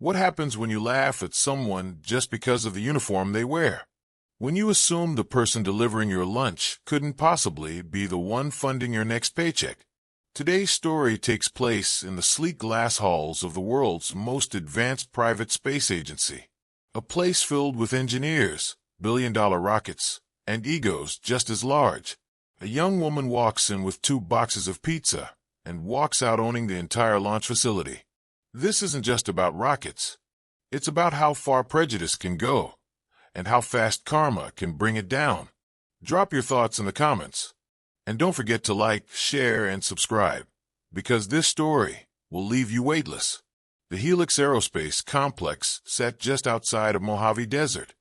What happens when you laugh at someone just because of the uniform they wear? When you assume the person delivering your lunch couldn't possibly be the one funding your next paycheck? Today's story takes place in the sleek glass halls of the world's most advanced private space agency. A place filled with engineers, billion-dollar rockets, and egos just as large. A young woman walks in with 2 boxes of pizza and walks out owning the entire launch facility. This isn't just about rockets. It's about how far prejudice can go and how fast karma can bring it down. Drop your thoughts in the comments. And don't forget to like, share, and subscribe, because this story will leave you weightless. The Helix Aerospace Complex sat just outside of Mojave Desert,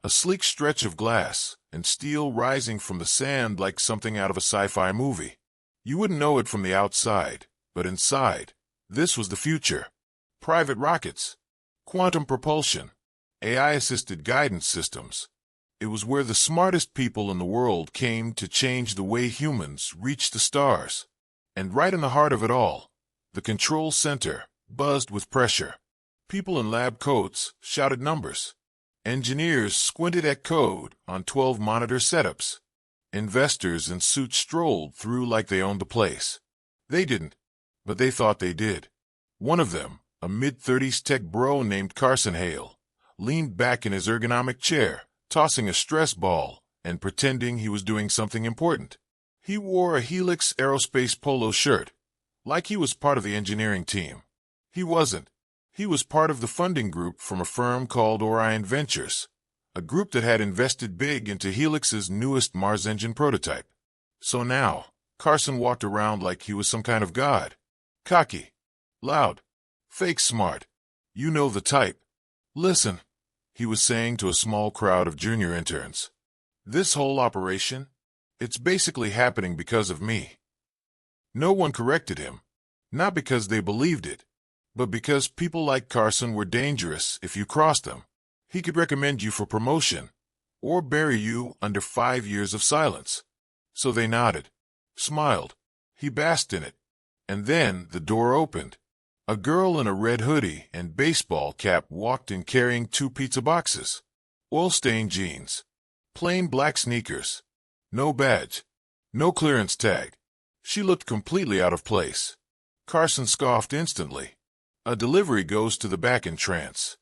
a sleek stretch of glass and steel rising from the sand like something out of a sci-fi movie. You wouldn't know it from the outside, but inside, this was the future. Private rockets, quantum propulsion, AI-assisted guidance systems. It was where the smartest people in the world came to change the way humans reach the stars. And right in the heart of it all, the control center buzzed with pressure. People in lab coats shouted numbers. Engineers squinted at code on 12 monitor setups. Investors in suits strolled through like they owned the place. They didn't, but they thought they did. One of them, a mid-30s tech bro named Carson Hale, leaned back in his ergonomic chair, tossing a stress ball and pretending he was doing something important. He wore a Helix Aerospace polo shirt, like he was part of the engineering team. He wasn't. He was part of the funding group from a firm called Orion Ventures, a group that had invested big into Helix's newest Mars engine prototype. So now, Carson walked around like he was some kind of god. Cocky, loud, fake smart. You know the type. Listen, he was saying to a small crowd of junior interns. This whole operation, it's basically happening because of me. No one corrected him, not because they believed it, but because people like Carson were dangerous if you crossed them. He could recommend you for promotion, or bury you under 5 years of silence. So they nodded, smiled. He basked in it. And then the door opened. A girl in a red hoodie and baseball cap walked in carrying 2 pizza boxes. Oil-stained jeans. Plain black sneakers. No badge. No clearance tag. She looked completely out of place. Carson scoffed instantly. A delivery goes to the back in trance.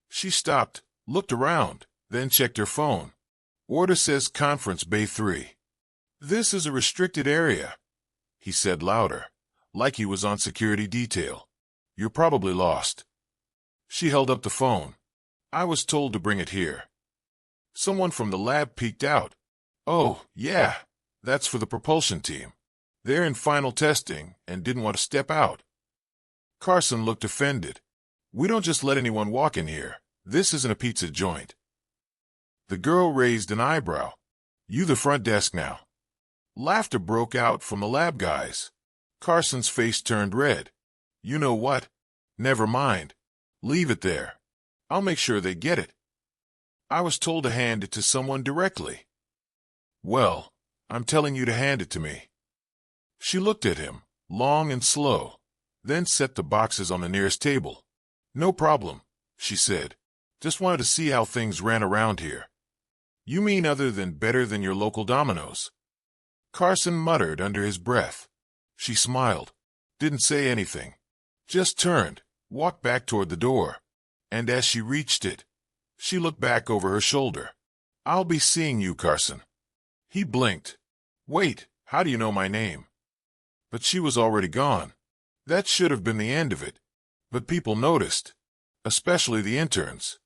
She stopped, looked around, then checked her phone. Order says Conference Bay 3. This is a restricted area, he said louder, like he was on security detail. You're probably lost. She held up the phone. I was told to bring it here. Someone from the lab peeked out. Oh, yeah, that's for the propulsion team. They're in final testing and didn't want to step out. Carson looked offended. We don't just let anyone walk in here. This isn't a pizza joint. The girl raised an eyebrow. You the front desk now. Laughter broke out from the lab guys. Carson's face turned red. You know what? Never mind. Leave it there. I'll make sure they get it. I was told to hand it to someone directly. Well, I'm telling you to hand it to me. She looked at him, long and slow, then set the boxes on the nearest table. No problem, she said. Just wanted to see how things ran around here. You mean other than better than your local Domino's? Carson muttered under his breath. She smiled, didn't say anything, just turned, walked back toward the door. And as she reached it, she looked back over her shoulder. I'll be seeing you, Carson. He blinked. Wait, how do you know my name? But she was already gone. That should have been the end of it. But people noticed, especially the interns,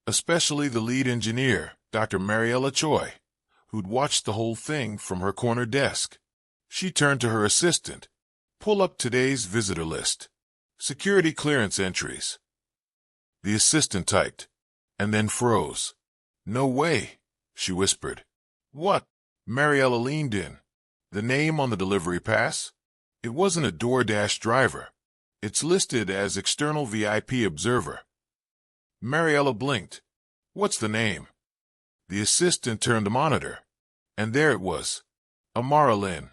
especially the lead engineer, Dr. Mariella Choi, who'd watched the whole thing from her corner desk. She turned to her assistant. Pull up today's visitor list. Security clearance entries. The assistant typed, and then froze. No way, she whispered. What? Mariella leaned in. The name on the delivery pass? It wasn't a DoorDash driver. It's listed as external VIP observer. Mariella blinked. What's the name? The assistant turned the monitor. And there it was. Amara Lynn.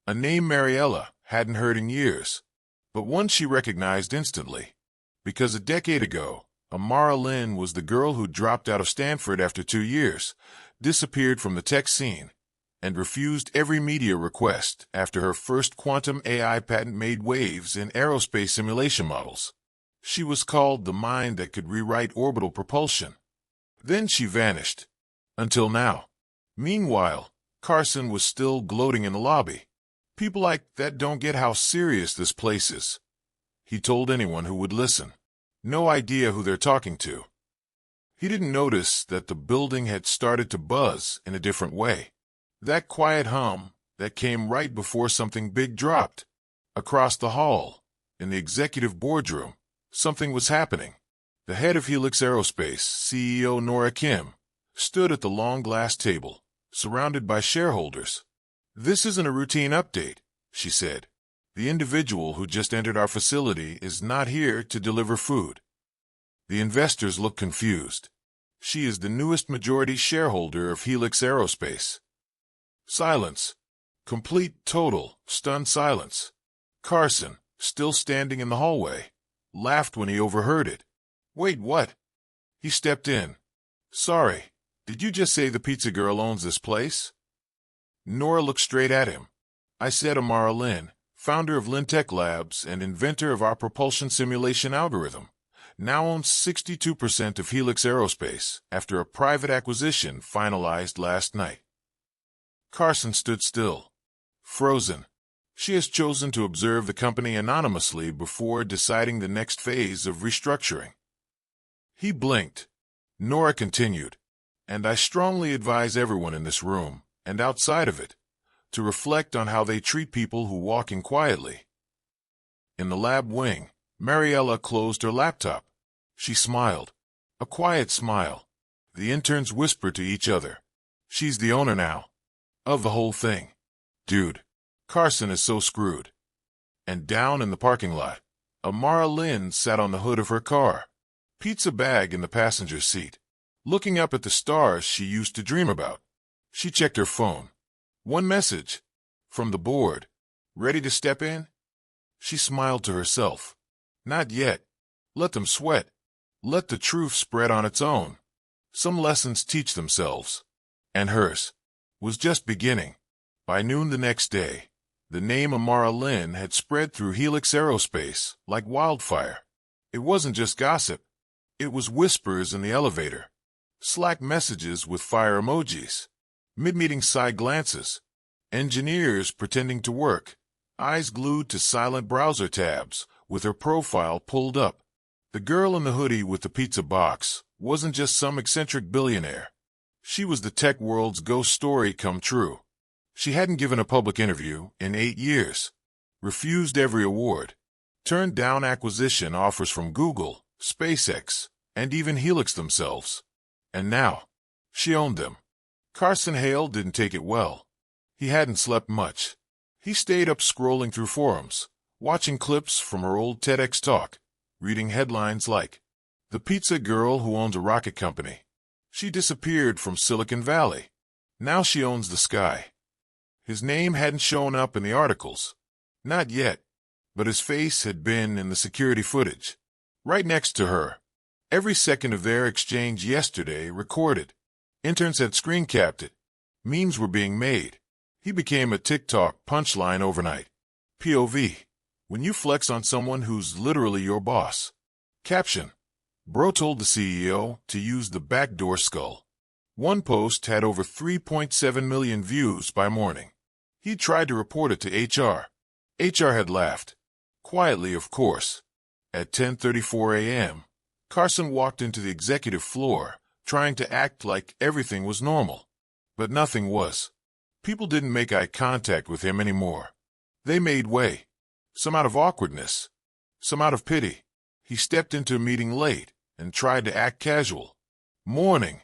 A name Mariella hadn't heard in years, but one she recognized instantly. Because a decade ago, Amara Lynn was the girl who dropped out of Stanford after 2 years, disappeared from the tech scene, and refused every media request after her first quantum AI patent made waves in aerospace simulation models. She was called the mind that could rewrite orbital propulsion. Then she vanished. Until now. Meanwhile, Carson was still gloating in the lobby. People like that don't get how serious this place is, he told anyone who would listen. No idea who they're talking to. He didn't notice that the building had started to buzz in a different way. That quiet hum that came right before something big dropped. Across the hall, in the executive boardroom, something was happening. The head of Helix Aerospace, CEO Nora Kim, stood at the long glass table, surrounded by shareholders. "This isn't a routine update," she said. "The individual who just entered our facility is not here to deliver food." The investors looked confused. She is the newest majority shareholder of Helix Aerospace. Silence. Complete, total, stunned silence. Carson, still standing in the hallway, laughed when he overheard it. "Wait, what?" He stepped in. "Sorry, did you just say the pizza girl owns this place?" Nora looked straight at him. "I said Amara Lynn, founder of Lintech Labs and inventor of our propulsion simulation algorithm, now owns 62% of Helix Aerospace after a private acquisition finalized last night." Carson stood still, frozen. She has chosen to observe the company anonymously before deciding the next phase of restructuring. He blinked. Nora continued, "And I strongly advise everyone in this room, and outside of it, to reflect on how they treat people who walk in quietly." In the lab wing, Mariella closed her laptop. She smiled. A quiet smile. The interns whispered to each other. "She's the owner now. Of the whole thing. Dude, Carson is so screwed." And down in the parking lot, Amara Lynn sat on the hood of her car, pizza bag in the passenger seat, looking up at the stars she used to dream about. She checked her phone. One message. From the board. "Ready to step in?" She smiled to herself. Not yet. Let them sweat. Let the truth spread on its own. Some lessons teach themselves. And hers was just beginning. By noon the next day, the name Amara Lynn had spread through Helix Aerospace like wildfire. It wasn't just gossip. It was whispers in the elevator, Slack messages with fire emojis, mid-meeting side glances, engineers pretending to work, eyes glued to silent browser tabs with her profile pulled up. The girl in the hoodie with the pizza box wasn't just some eccentric billionaire. She was the tech world's ghost story come true. She hadn't given a public interview in 8 years, refused every award, turned down acquisition offers from Google, SpaceX, and even Helix themselves. And now, she owned them. Carson Hale didn't take it well. He hadn't slept much. He stayed up scrolling through forums, watching clips from her old TEDx talk, reading headlines like, "The pizza girl who owns a rocket company. She disappeared from Silicon Valley. Now she owns the sky." His name hadn't shown up in the articles. Not yet. But his face had been in the security footage. Right next to her. Every second of their exchange yesterday recorded. Interns had screen capped it. Memes were being made. He became a TikTok punchline overnight. POV. When you flex on someone who's literally your boss. Caption. Bro told the CEO to use the backdoor skull. One post had over 3.7 million views by morning. He tried to report it to HR. HR had laughed. Quietly, of course. At 10:34 a.m., Carson walked into the executive floor, trying to act like everything was normal. But nothing was. People didn't make eye contact with him anymore. They made way. Some out of awkwardness. Some out of pity. He stepped into a meeting late and tried to act casual. "Morning,"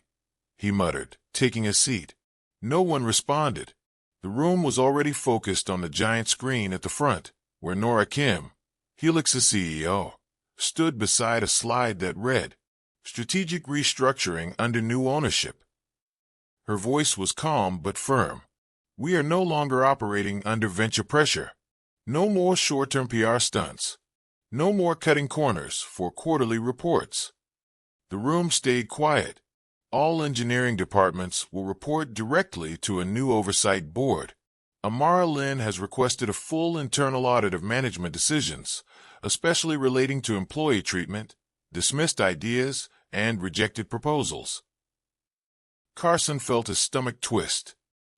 he muttered, taking a seat. No one responded. The room was already focused on the giant screen at the front, where Nora Kim, Helix's CEO, stood beside a slide that read, "Strategic Restructuring Under New Ownership." Her voice was calm but firm. "We are no longer operating under venture pressure. No more short-term PR stunts. No more cutting corners for quarterly reports. The room stayed quiet. All engineering departments will report directly to a new oversight board. Amara Lynn has requested a full internal audit of management decisions, especially relating to employee treatment, dismissed ideas, and rejected proposals. Carson felt his stomach twist.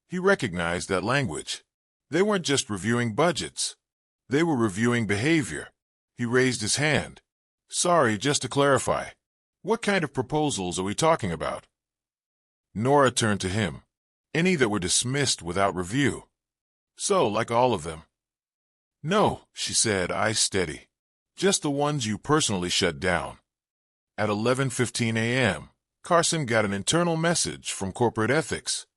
He recognized that language. They weren't just reviewing budgets. They were reviewing behavior. He raised his hand. Sorry, just to clarify. What kind of proposals are we talking about? Nora turned to him. Any that were dismissed without review. So, like all of them. No, she said, eyes steady. Just the ones you personally shut down. At 11:15 a.m., Carson got an internal message from corporate ethics.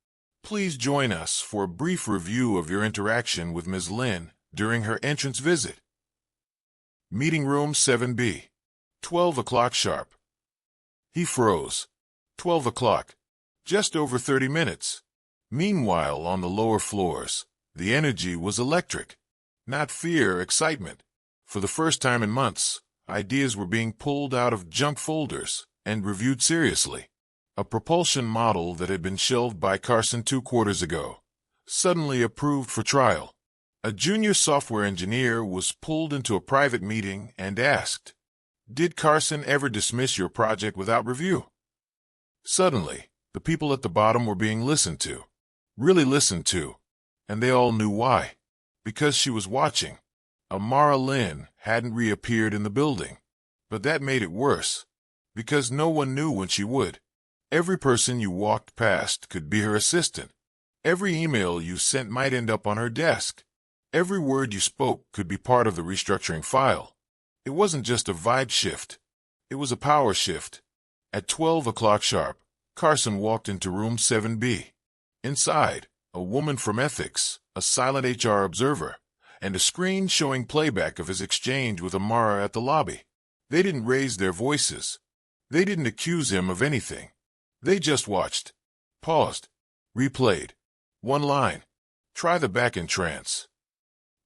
Please join us for a brief review of your interaction with Ms. Lynn during her entrance visit. Meeting room 7B. 12 o'clock sharp. He froze. 12 o'clock. Just over 30 minutes. Meanwhile, on the lower floors, the energy was electric. Not fear, excitement. For the first time in months, ideas were being pulled out of junk folders and reviewed seriously. A propulsion model that had been shelved by Carson 2 quarters ago, suddenly approved for trial. A junior software engineer was pulled into a private meeting and asked, "Did Carson ever dismiss your project without review?" Suddenly, the people at the bottom were being listened to. Really listened to. And they all knew why. Because she was watching. Amara Lynn hadn't reappeared in the building. But that made it worse. Because no one knew when she would. Every person you walked past could be her assistant. Every email you sent might end up on her desk. Every word you spoke could be part of the restructuring file. It wasn't just a vibe shift. It was a power shift. At 12 o'clock sharp, Carson walked into room 7B. Inside, a woman from ethics, a silent HR observer, and a screen showing playback of his exchange with Amara at the lobby. They didn't raise their voices. They didn't accuse him of anything. They just watched, paused, replayed. One line. Try the back in trance.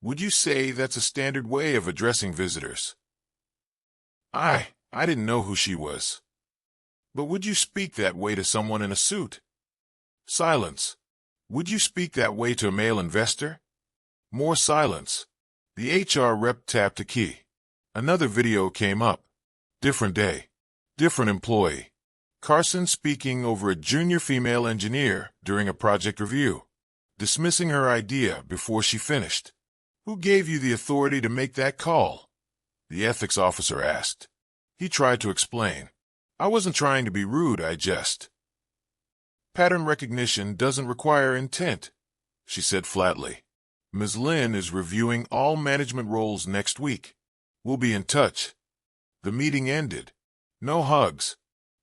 Would you say that's a standard way of addressing visitors? I didn't know who she was. But would you speak that way to someone in a suit? Silence. Would you speak that way to a male investor? More silence. The HR rep tapped a key. Another video came up. Different day. Different employee. Carson speaking over a junior female engineer during a project review. Dismissing her idea before she finished. Who gave you the authority to make that call? The ethics officer asked. He tried to explain. I wasn't trying to be rude, I just. Pattern recognition doesn't require intent, she said flatly. Ms. Lynn is reviewing all management roles next week. We'll be in touch. The meeting ended. No hugs.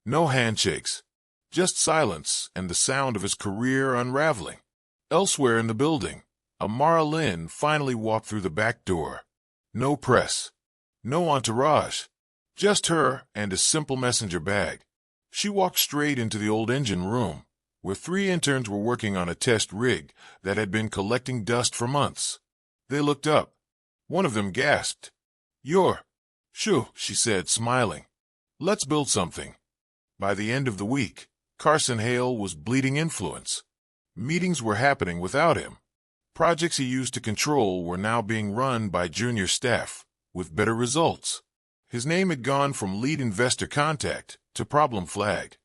No handshakes. Just silence and the sound of his career unraveling. Elsewhere in the building, Amara Lynn finally walked through the back door. No press. No entourage. Just her and a simple messenger bag. She walked straight into the old engine room, where 3 interns were working on a test rig that had been collecting dust for months. They looked up. One of them gasped. Shoo, she said, smiling. Let's build something. By the end of the week, Carson Hale was bleeding influence. Meetings were happening without him. Projects he used to control were now being run by junior staff, with better results. His name had gone from lead investor contact to problem flagged.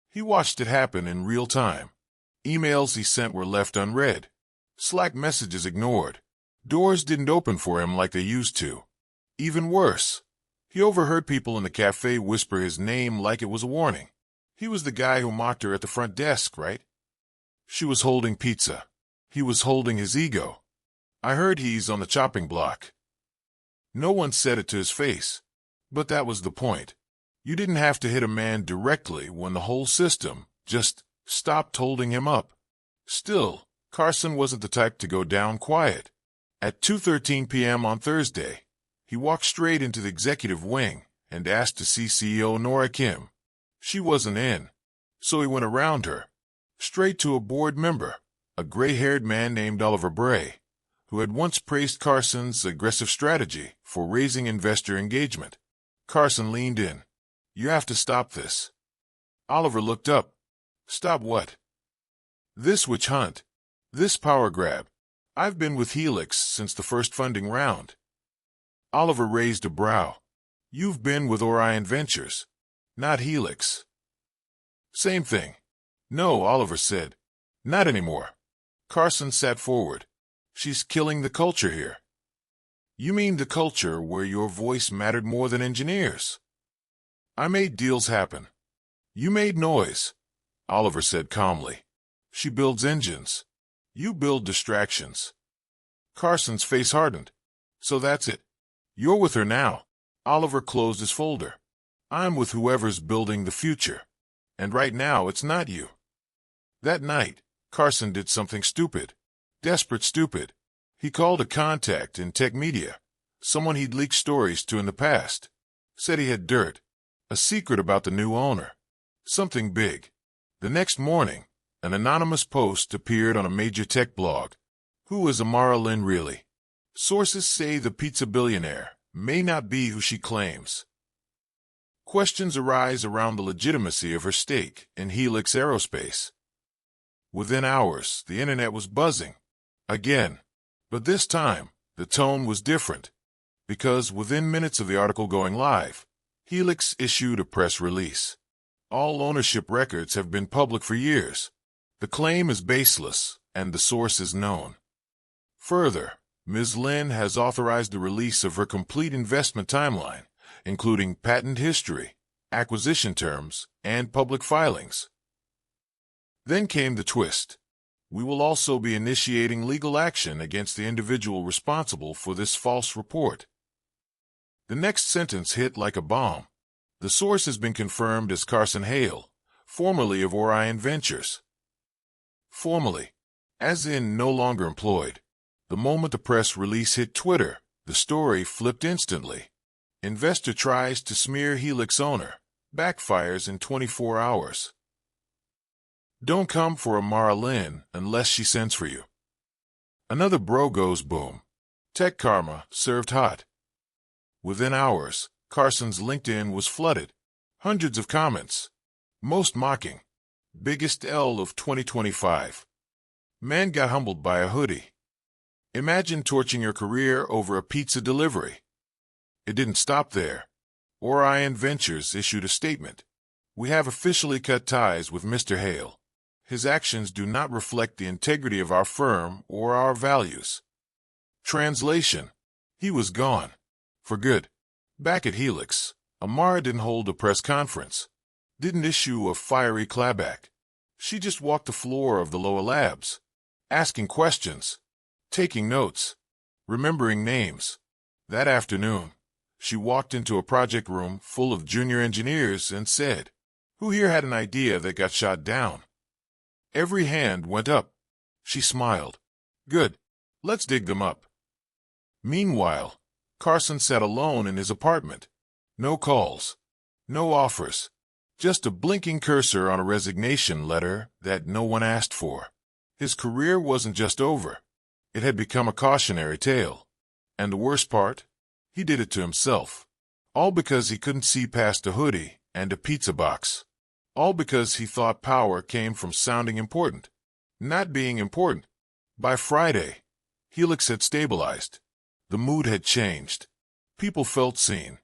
He watched it happen in real time. Emails he sent were left unread. Slack messages ignored. Doors didn't open for him like they used to. Even worse, he overheard people in the cafe whisper his name like it was a warning. He was the guy who mocked her at the front desk, right? She was holding pizza. He was holding his ego. I heard he's on the chopping block. No one said it to his face, but that was the point. You didn't have to hit a man directly when the whole system just stopped holding him up. Still, Carson wasn't the type to go down quiet. At 2:13 p.m. on Thursday, he walked straight into the executive wing and asked to see CEO Nora Kim. She wasn't in, so he went around her, straight to a board member, a gray-haired man named Oliver Bray, who had once praised Carson's aggressive strategy for raising investor engagement. Carson leaned in. You have to stop this. Oliver looked up. Stop what? This witch hunt. This power grab. I've been with Helix since the first funding round. Oliver raised a brow. You've been with Orion Ventures, not Helix. Same thing. No, Oliver said. Not anymore. Carson sat forward. She's killing the culture here. You mean the culture where your voice mattered more than engineers? I made deals happen. You made noise, Oliver said calmly. She builds engines. You build distractions. Carson's face hardened. So that's it. You're with her now. Oliver closed his folder. I'm with whoever's building the future. And right now it's not you. That night, Carson did something stupid. Desperate stupid. He called a contact in tech media, someone he'd leaked stories to in the past. Said he had dirt, a secret about the new owner. Something big. The next morning, an anonymous post appeared on a major tech blog. Who is Amara Lynn really? Sources say the pizza billionaire may not be who she claims. Questions arise around the legitimacy of her stake in Helix Aerospace. Within hours, the internet was buzzing. Again. But this time, the tone was different. Because within minutes of the article going live, Helix issued a press release. All ownership records have been public for years. The claim is baseless, and the source is known. Further, Ms. Lynn has authorized the release of her complete investment timeline, including patent history, acquisition terms, and public filings. Then came the twist. We will also be initiating legal action against the individual responsible for this false report. The next sentence hit like a bomb. The source has been confirmed as Carson Hale, formerly of Orion Ventures. Formerly, as in no longer employed. The moment the press release hit Twitter, the story flipped instantly. Investor tries to smear Helix owner, backfires in 24 hours. Don't come for Amara Lynn unless she sends for you. Another bro goes boom. Tech karma served hot. Within hours, Carson's LinkedIn was flooded. Hundreds of comments. Most mocking. Biggest L of 2025. Man got humbled by a hoodie. Imagine torching your career over a pizza delivery. It didn't stop there. Orion Ventures issued a statement. We have officially cut ties with Mr. Hale. His actions do not reflect the integrity of our firm or our values. Translation. He was gone. For good. Back at Helix, Amara didn't hold a press conference. Didn't issue a fiery clapback. She just walked the floor of the lower labs, asking questions, taking notes, remembering names. That afternoon, she walked into a project room full of junior engineers and said, "Who here had an idea that got shot down?" Every hand went up. She smiled. Good. Let's dig them up. Meanwhile, Carson sat alone in his apartment. No calls. No offers. Just a blinking cursor on a resignation letter that no one asked for. His career wasn't just over. It had become a cautionary tale. And the worst part? He did it to himself. All because he couldn't see past a hoodie and a pizza box. All because he thought power came from sounding important, not being important. By Friday, Helix had stabilized. The mood had changed. People felt seen,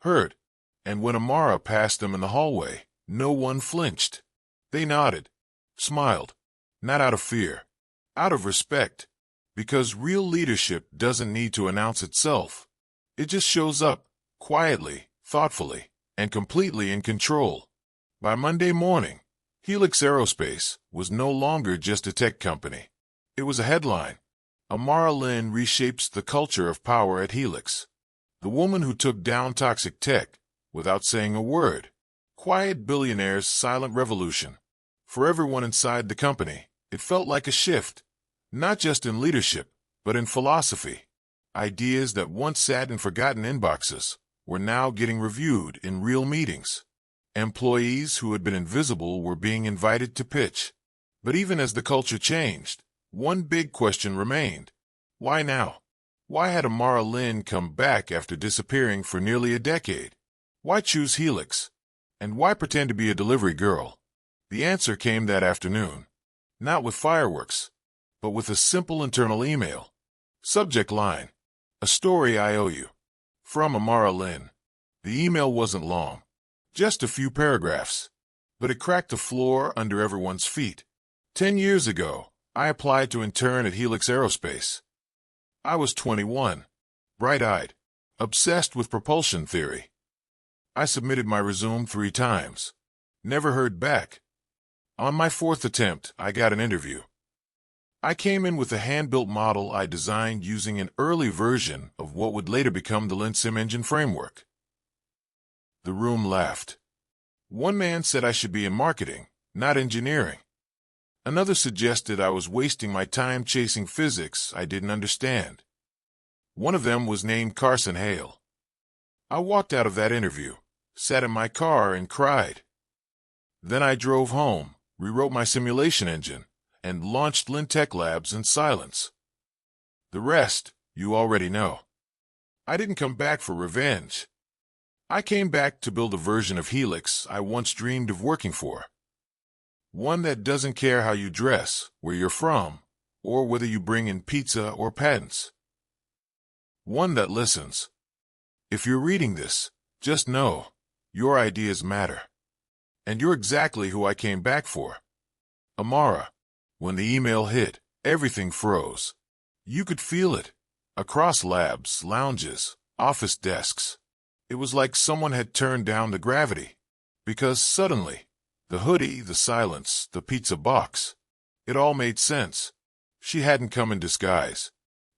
heard, and when Amara passed them in the hallway, no one flinched. They nodded, smiled, not out of fear, out of respect, because real leadership doesn't need to announce itself. It just shows up, quietly, thoughtfully, and completely in control. By Monday morning, Helix Aerospace was no longer just a tech company. It was a headline. Amara Lynn reshapes the culture of power at Helix. The woman who took down toxic tech without saying a word. Quiet billionaire's silent revolution. For everyone inside the company, it felt like a shift. Not just in leadership, but in philosophy. Ideas that once sat in forgotten inboxes were now getting reviewed in real meetings. Employees who had been invisible were being invited to pitch. But even as the culture changed, one big question remained. Why now? Why had Amara Lynn come back after disappearing for nearly a decade? Why choose Helix? And why pretend to be a delivery girl? The answer came that afternoon. Not with fireworks, but with a simple internal email. Subject line: a story I owe you. From Amara Lynn. The email wasn't long, just a few paragraphs, but it cracked the floor under everyone's feet. 10 years ago, I applied to intern at Helix Aerospace. I was 21, bright-eyed, obsessed with propulsion theory. I submitted my resume 3 times. Never heard back. On my 4th attempt, I got an interview. I came in with a hand-built model I designed using an early version of what would later become the Sim engine framework. The room laughed. One man said I should be in marketing, not engineering. Another suggested I was wasting my time chasing physics I didn't understand. One of them was named Carson Hale. I walked out of that interview, sat in my car and cried. Then I drove home, rewrote my simulation engine, and launched Lintech Labs in silence. The rest, you already know. I didn't come back for revenge. I came back to build a version of Helix I once dreamed of working for. One that doesn't care how you dress, where you're from, or whether you bring in pizza or patents. One that listens. If you're reading this, just know, your ideas matter. And you're exactly who I came back for. Amara. When the email hit, everything froze. You could feel it. Across labs, lounges, office desks. It was like someone had turned down the gravity. Because suddenly, the hoodie, the silence, the pizza box, it all made sense. She hadn't come in disguise.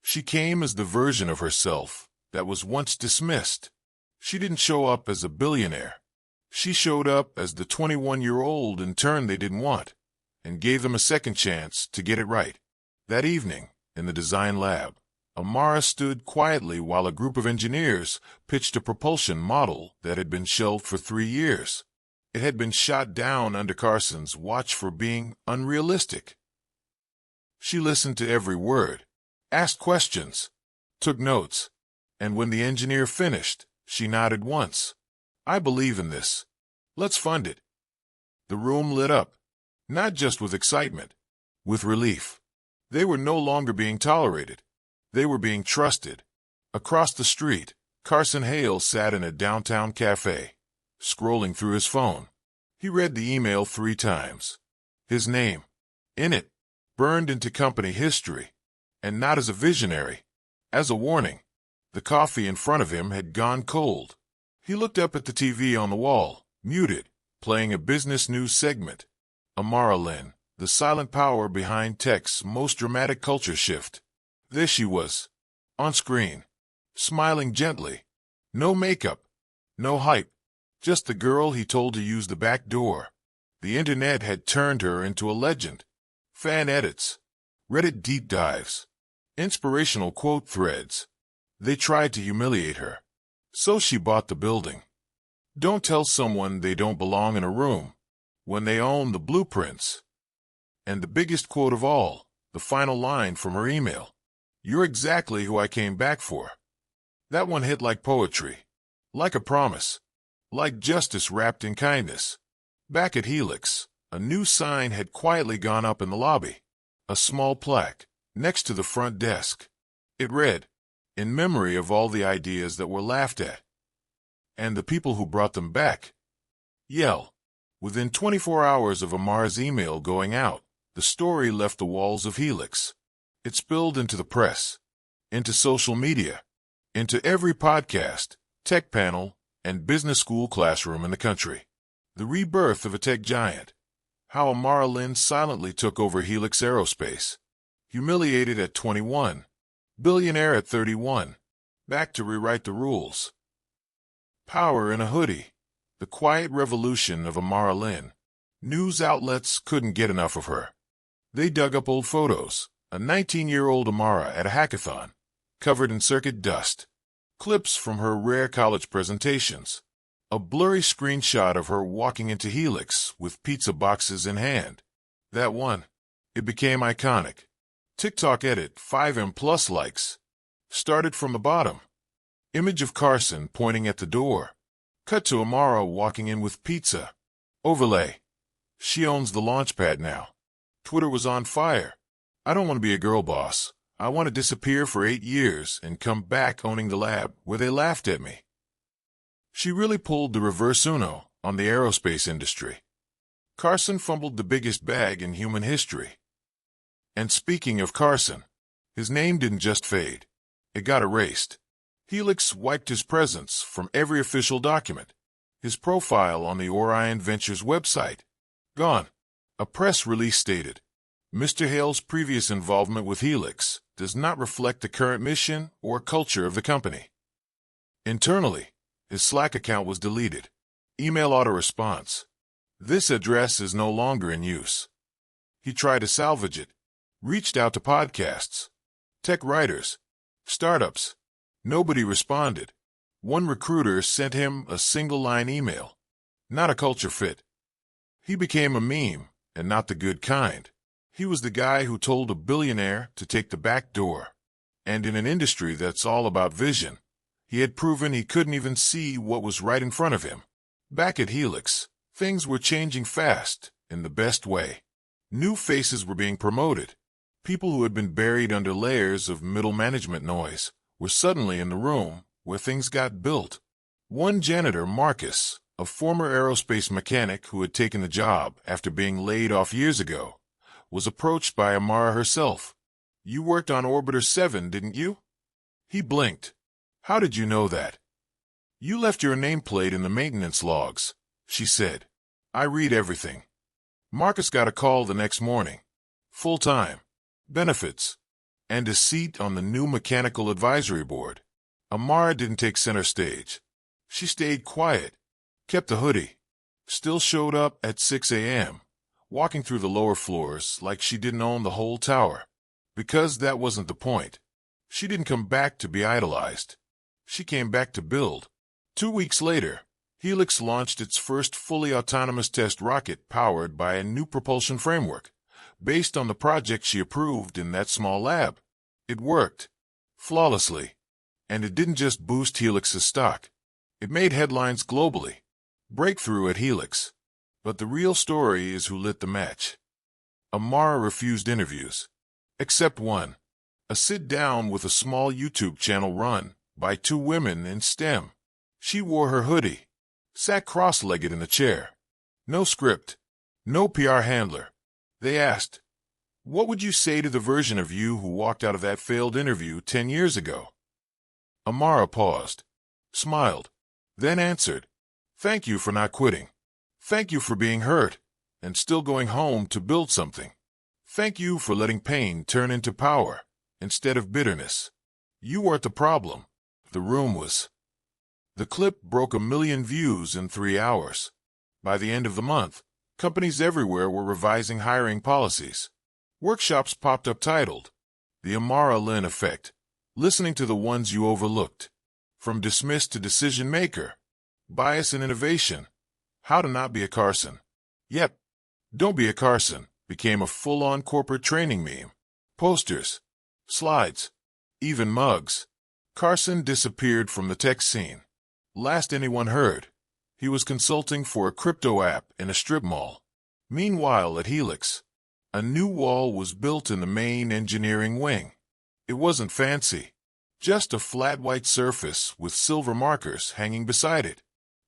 She came as the version of herself that was once dismissed. She didn't show up as a billionaire. She showed up as the 21-year-old intern they didn't want, and gave them a second chance to get it right. That evening, in the design lab, Amara stood quietly while a group of engineers pitched a propulsion model that had been shelved for 3 years. It had been shot down under Carson's watch for being unrealistic. She listened to every word, asked questions, took notes, and when the engineer finished, she nodded once. I believe in this. Let's fund it. The room lit up, not just with excitement, with relief. They were no longer being tolerated. They were being trusted. Across the street, Carson Hale sat in a downtown cafe, scrolling through his phone. He read the email 3 times. His name, in it, burned into company history, and not as a visionary, as a warning. The coffee in front of him had gone cold. He looked up at the TV on the wall, muted, playing a business news segment. Amara Lynn, the silent power behind tech's most dramatic culture shift. There she was, on screen, smiling gently. No makeup, no hype, just the girl he told to use the back door. The internet had turned her into a legend. Fan edits, Reddit deep dives, inspirational quote threads. They tried to humiliate her. So she bought the building. Don't tell someone they don't belong in a room when they own the blueprints. And the biggest quote of all, the final line from her email. You're exactly who I came back for. That one hit like poetry, like a promise, like justice wrapped in kindness. Back at Helix, a new sign had quietly gone up in the lobby. A small plaque, next to the front desk. It read, in memory of all the ideas that were laughed at, and the people who brought them back. Yell. Within 24 hours of Amara's email going out, the story left the walls of Helix. It spilled into the press, into social media, into every podcast, tech panel, and business school classroom in the country. The rebirth of a tech giant. How Amara Lynn silently took over Helix Aerospace. Humiliated at 21. Billionaire at 31. Back to rewrite the rules. Power in a hoodie. The quiet revolution of Amara Lynn. News outlets couldn't get enough of her. They dug up old photos. A 19-year-old Amara at a hackathon, covered in circuit dust. Clips from her rare college presentations. A blurry screenshot of her walking into Helix with pizza boxes in hand. That one. It became iconic. TikTok edit, 5M+ likes. Started from the bottom. Image of Carson pointing at the door. Cut to Amara walking in with pizza. Overlay. She owns the launch pad now. Twitter was on fire. I don't want to be a girl boss. I want to disappear for 8 years and come back owning the lab where they laughed at me. She really pulled the reverse Uno on the aerospace industry. Carson fumbled the biggest bag in human history. And speaking of Carson, his name didn't just fade. It got erased. Helix wiped his presence from every official document. His profile on the Orion Ventures website. Gone. A press release stated, Mr. Hale's previous involvement with Helix does not reflect the current mission or culture of the company. Internally, his Slack account was deleted. Email auto-response. This address is no longer in use. He tried to salvage it. Reached out to podcasts, tech writers, startups. Nobody responded. One recruiter sent him a single-line email. Not a culture fit. He became a meme, and not the good kind. He was the guy who told a billionaire to take the back door. And in an industry that's all about vision, he had proven he couldn't even see what was right in front of him. Back at Helix, things were changing fast, in the best way. New faces were being promoted. People who had been buried under layers of middle management noise were suddenly in the room where things got built. One janitor, Marcus, a former aerospace mechanic who had taken the job after being laid off years ago, was approached by Amara herself. You worked on Orbiter 7, didn't you? He blinked. How did you know that? You left your nameplate in the maintenance logs, she said. I read everything. Marcus got a call the next morning. Full-time. Benefits. And a seat on the new mechanical advisory board. Amara didn't take center stage. She stayed quiet. Kept the hoodie. Still showed up at 6 a.m., walking through the lower floors like she didn't own the whole tower. Because that wasn't the point. She didn't come back to be idolized. She came back to build. 2 weeks later, Helix launched its first fully autonomous test rocket powered by a new propulsion framework, based on the project she approved in that small lab. It worked. Flawlessly. And it didn't just boost Helix's stock. It made headlines globally. Breakthrough at Helix. But the real story is who lit the match. Amara refused interviews. Except one. A sit-down with a small YouTube channel run by 2 women in STEM. She wore her hoodie. Sat cross-legged in the chair. No script. No PR handler. They asked, what would you say to the version of you who walked out of that failed interview 10 years ago? Amara paused. Smiled. Then answered, thank you for not quitting. Thank you for being hurt and still going home to build something. Thank you for letting pain turn into power instead of bitterness. You weren't the problem. The room was. The clip broke 1 million views in 3 hours. By the end of the month, companies everywhere were revising hiring policies. Workshops popped up titled, The Amara Lin Effect, Listening to the Ones You Overlooked. From Dismissed to Decision Maker, Bias and Innovation, How to Not Be a Carson. Yep, Don't Be a Carson became a full-on corporate training meme. Posters, slides, even mugs. Carson disappeared from the tech scene. Last anyone heard, he was consulting for a crypto app in a strip mall. Meanwhile, at Helix, a new wall was built in the main engineering wing. It wasn't fancy, just a flat white surface with silver markers hanging beside it.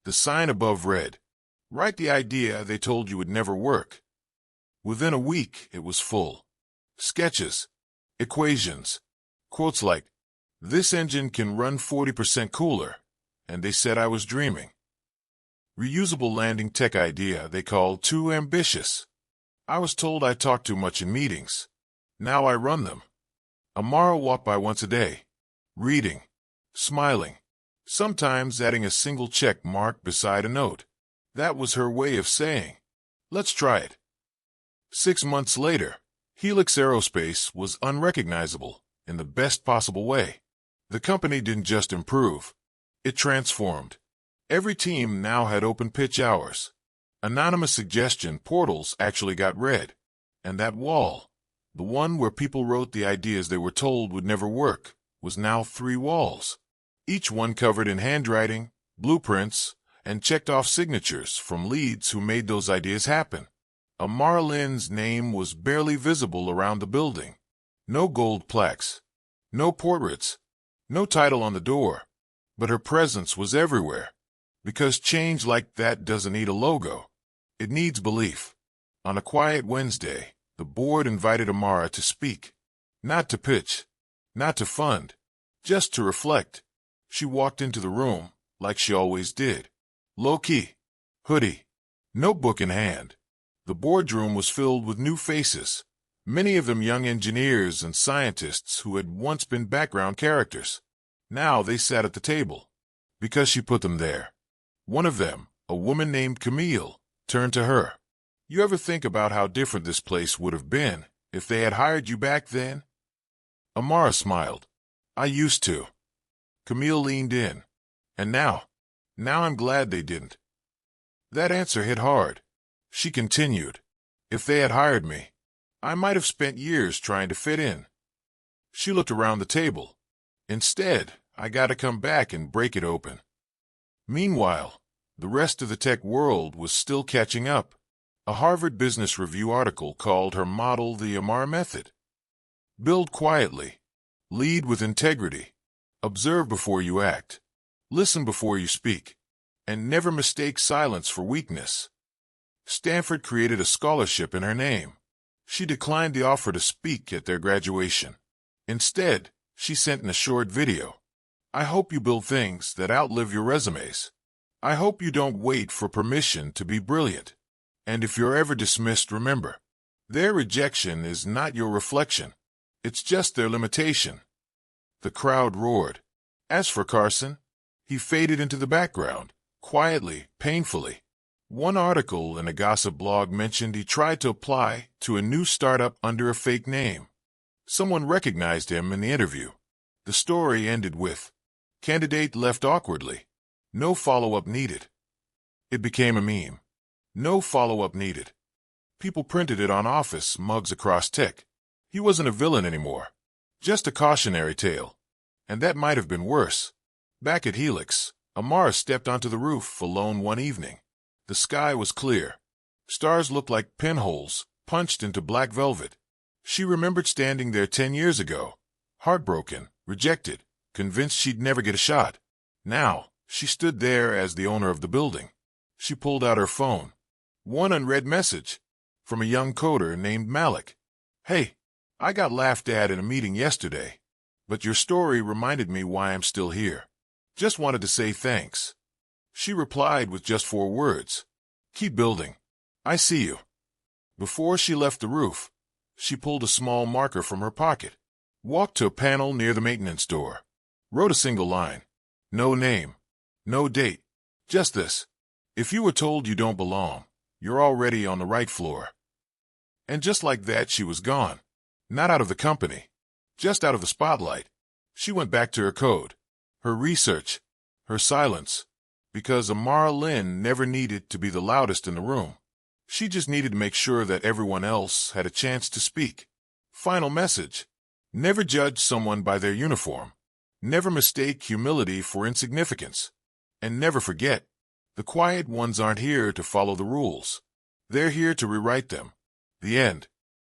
The sign above read, Write the idea they told you would never work. Within a week, it was full. Sketches, equations, quotes like, This engine can run 40% cooler, and they said I was dreaming. Reusable landing tech idea they called too ambitious. I was told I talked too much in meetings. Now I run them. Amara walked by once a day, reading, smiling, sometimes adding a single check mark beside a note. That was her way of saying, let's try it. 6 months later, Helix Aerospace was unrecognizable in the best possible way. The company didn't just improve, it transformed. Every team now had open pitch hours. Anonymous suggestion portals actually got read. And that wall, the one where people wrote the ideas they were told would never work, was now 3 walls, each one covered in handwriting, blueprints, and checked-off signatures from leads who made those ideas happen. Amara Lynn's name was barely visible around the building. No gold plaques, no portraits, no title on the door, but her presence was everywhere. Because change like that doesn't need a logo. It needs belief. On a quiet Wednesday, the board invited Amara to speak. Not to pitch, not to fund, just to reflect. She walked into the room, like she always did. Low-key, hoodie, notebook in hand. The boardroom was filled with new faces, many of them young engineers and scientists who had once been background characters. Now they sat at the table, because she put them there. One of them, a woman named Camille, turned to her. You ever think about how different this place would have been if they had hired you back then? Amara smiled. I used to. Camille leaned in. And now I'm glad they didn't. That answer hit hard. She continued. If they had hired me, I might have spent years trying to fit in. She looked around the table. Instead, I got to come back and break it open. Meanwhile, the rest of the tech world was still catching up. A Harvard Business Review article called her model the Amara method. Build quietly. Lead with integrity. Observe before you act. Listen before you speak. And never mistake silence for weakness. Stanford created a scholarship in her name. She declined the offer to speak at their graduation. Instead, she sent in a short video. I hope you build things that outlive your resumes. I hope you don't wait for permission to be brilliant. And if you're ever dismissed, remember, their rejection is not your reflection. It's just their limitation. The crowd roared. As for Carson, he faded into the background, quietly, painfully. One article in a gossip blog mentioned he tried to apply to a new startup under a fake name. Someone recognized him in the interview. The story ended with, candidate left awkwardly. No follow-up needed. It became a meme. No follow-up needed. People printed it on office mugs across tech. He wasn't a villain anymore. Just a cautionary tale. And that might have been worse. Back at Helix, Amara stepped onto the roof alone one evening. The sky was clear. Stars looked like pinholes punched into black velvet. She remembered standing there 10 years ago, heartbroken, rejected, convinced she'd never get a shot. Now, she stood there as the owner of the building. She pulled out her phone. One unread message from a young coder named Malik. Hey, I got laughed at in a meeting yesterday, but your story reminded me why I'm still here. Just wanted to say thanks. She replied with just 4 words. Keep building. I see you. Before she left the roof, she pulled a small marker from her pocket, walked to a panel near the maintenance door, wrote a single line. No name, no date, just this. If you were told you don't belong, you're already on the right floor. And just like that, she was gone. Not out of the company, just out of the spotlight. She went back to her code, her research, her silence, because Amara Lynn never needed to be the loudest in the room. She just needed to make sure that everyone else had a chance to speak. Final message. Never judge someone by their uniform. Never mistake humility for insignificance. And never forget, the quiet ones aren't here to follow the rules. They're here to rewrite them. The end.